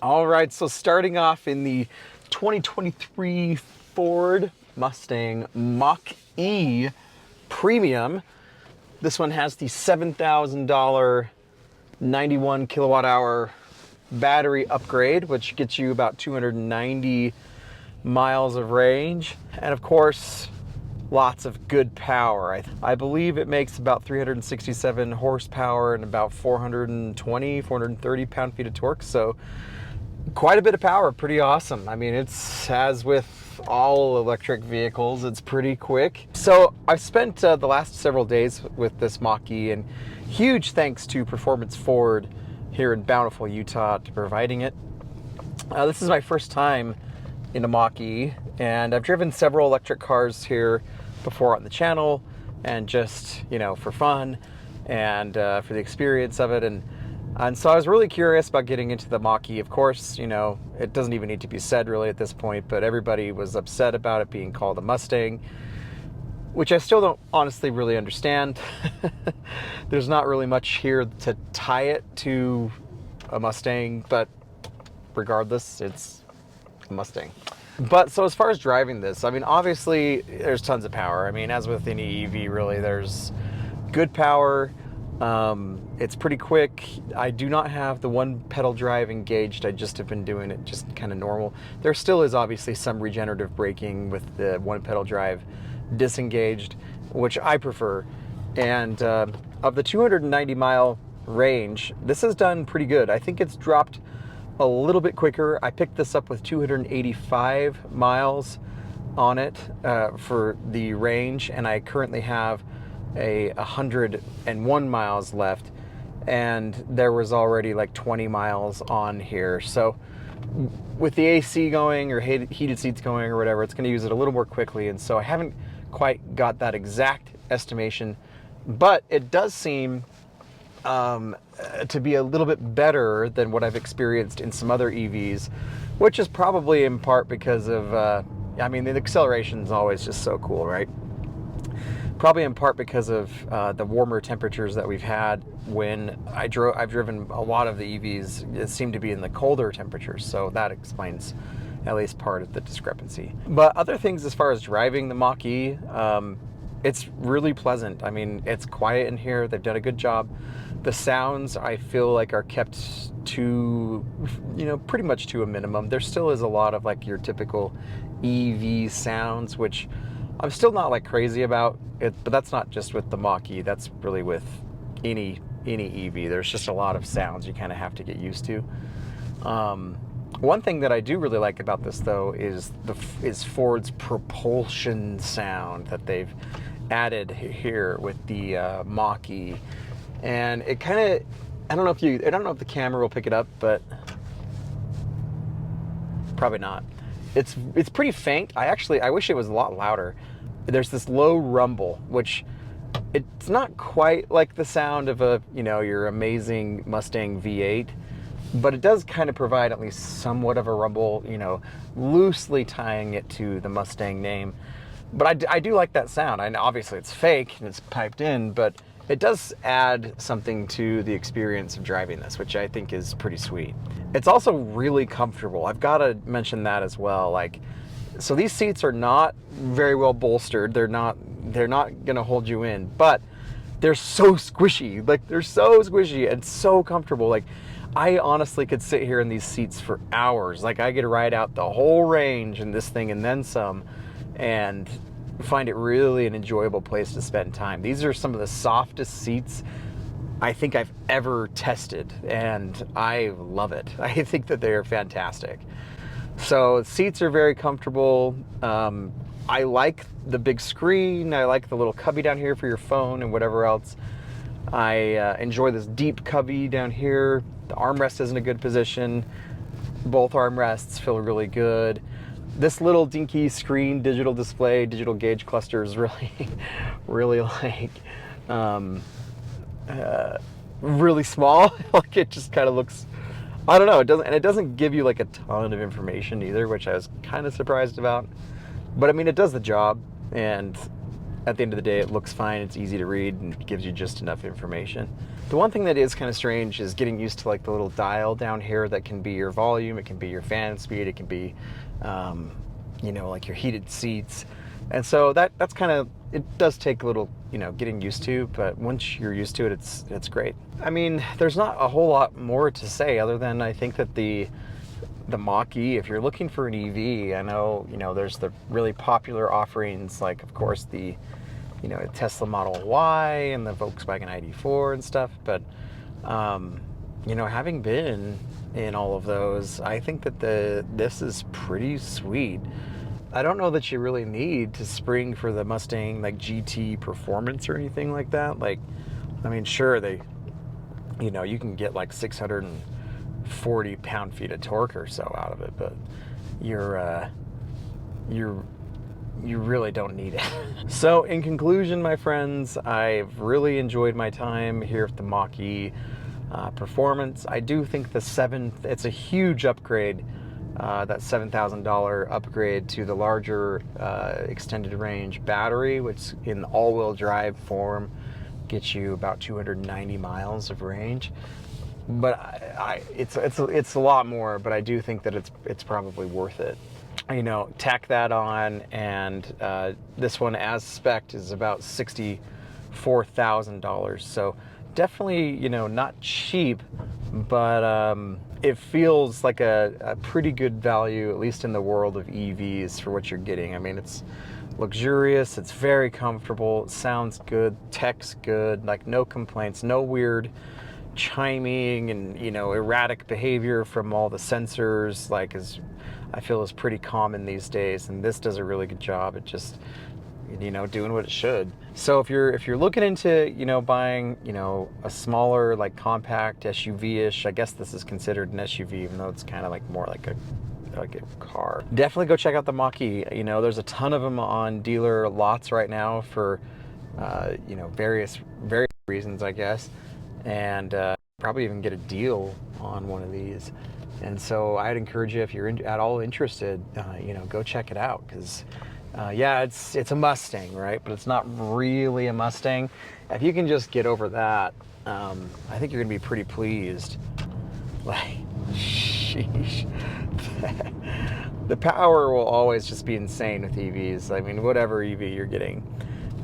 All right, so starting off in the 2023 Ford Mustang Mach-E Premium. This one has the $7,000 91 kilowatt hour battery upgrade, which gets you about 290 miles of range. And of course, lots of good power. I believe it makes about 367 horsepower and about 430 pound-feet of torque. So quite a bit of power, pretty awesome. I mean, it's, as with all electric vehicles, it's pretty quick. So I've spent the last several days with this Mach-E, and huge thanks to Performance Ford here in Bountiful, Utah, to providing it. This is my first time in a Mach-E, and I've driven several electric cars here before on the channel, and just, you know, for fun and for the experience of it. And so I was really curious about getting into the Mach-E. Of course, you know, it doesn't even need to be said really at this point, but everybody was upset about it being called a Mustang, which I still don't honestly really understand. There's not really much here to tie it to a Mustang, but regardless, it's a Mustang. But so as far as driving this, I mean, obviously there's tons of power. I mean, as with any EV, really, there's good power. It's pretty quick. I do not have the one pedal drive engaged. I just have been doing it just kind of normal. There still is obviously some regenerative braking with the one pedal drive disengaged, which I prefer. And of the 290 mile range, this has done pretty good. I think it's dropped a little bit quicker. I picked this up with 285 miles on it for the range, and I currently have 101 miles left, and there was already like 20 miles on here. So with the AC going, or heated seats going, or whatever, it's going to use it a little more quickly. And so I haven't quite got that exact estimation, but it does seem to be a little bit better than what I've experienced in some other EVs, which is probably in part because of I mean, the acceleration is always just so cool, right? Probably in part because of the warmer temperatures that we've had when I've driven a lot of the EVs. It seemed to be in the colder temperatures, so that explains at least part of the discrepancy. But other things as far as driving the Mach-E, it's really pleasant. I mean, it's quiet in here. They've done a good job. The sounds, I feel like, are kept to, you know, pretty much to a minimum. There still is a lot of like your typical EV sounds, which I'm still not like crazy about it, but that's not just with the Mach-E. That's really with any EV. There's just a lot of sounds you kind of have to get used to. One thing that I do really like about this, though, is Ford's propulsion sound that they've added here with the Mach-E, and it kind of, I don't know if the camera will pick it up, but probably not. It's pretty faint. I wish it was a lot louder. There's this low rumble, which it's not quite like the sound of a, you know, your amazing Mustang V8, but it does kind of provide at least somewhat of a rumble, you know, loosely tying it to the Mustang name. But I do like that sound. And obviously it's fake and it's piped in, but it does add something to the experience of driving this, which I think is pretty sweet. It's also really comfortable. I've got to mention that as well. Like, so these seats are not very well bolstered. They're not gonna hold you in, but they're so squishy. Like, they're so squishy and so comfortable. Like, I honestly could sit here in these seats for hours. Like, I could ride out the whole range in this thing and then some, and find it really an enjoyable place to spend time. These are some of the softest seats I think I've ever tested, and I love it. I think that they're fantastic. So seats are very comfortable. I like the big screen. I like the little cubby down here for your phone and whatever else. I enjoy this deep cubby down here. The armrest is in a good position. Both armrests feel really good. This little dinky screen, digital display, digital gauge cluster is really, really like, really small. Like, it just kind of looks, I don't know, it doesn't give you like a ton of information either, which I was kind of surprised about. But I mean, it does the job, and at the end of the day, it looks fine. It's easy to read and gives you just enough information. The one thing that is kind of strange is getting used to like the little dial down here that can be your volume, it can be your fan speed, it can be, you know, like your heated seats. And so that's kind of, it does take a little, you know, getting used to, but once you're used to it, it's great. I mean, there's not a whole lot more to say other than I think that the Mach-E, if you're looking for an EV, I know, you know, there's the really popular offerings, like of course the, you know, Tesla Model Y and the Volkswagen ID4 and stuff, but you know, having been in all of those, I think that this is pretty sweet. I don't know that you really need to spring for the Mustang like GT performance or anything like that. Like, I mean, sure, they, you know, you can get like 640 pound-feet of torque or so out of it, but you really don't need it. So in conclusion, my friends, I've really enjoyed my time here at the Mach-E performance. I do think it's a huge upgrade, that $7,000 upgrade to the larger extended range battery, which in all-wheel drive form gets you about 290 miles of range. But it's a lot more, but I do think that it's probably worth it. You know, tack that on, and this one as spec'd is about $64,000. So definitely, you know, not cheap, but it feels like a pretty good value, at least in the world of EVs, for what you're getting. I mean, it's luxurious, it's very comfortable, it sounds good, tech's good, like no complaints, no weird chiming and, you know, erratic behavior from all the sensors, like I feel is pretty common these days, and this does a really good job at just, you know, doing what it should. So if you're looking into, you know, buying, you know, a smaller like compact SUV-ish, I guess this is considered an SUV, even though it's kind of like more like a car. Definitely go check out the Mach-E. You know, there's a ton of them on dealer lots right now for, you know, various reasons, I guess, and probably even get a deal on one of these. And so I'd encourage you, if you're at all interested, you know, go check it out, because yeah, it's a Mustang, right? But it's not really a Mustang. If you can just get over that, I think you're gonna be pretty pleased. Like, sheesh. The power will always just be insane with EVs. I mean, whatever EV you're getting.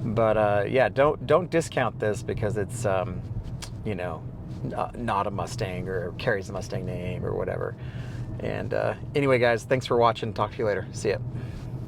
But yeah, don't discount this because it's you know, not a Mustang or carries the Mustang name or whatever. And anyway, guys, thanks for watching. Talk to you later. See ya.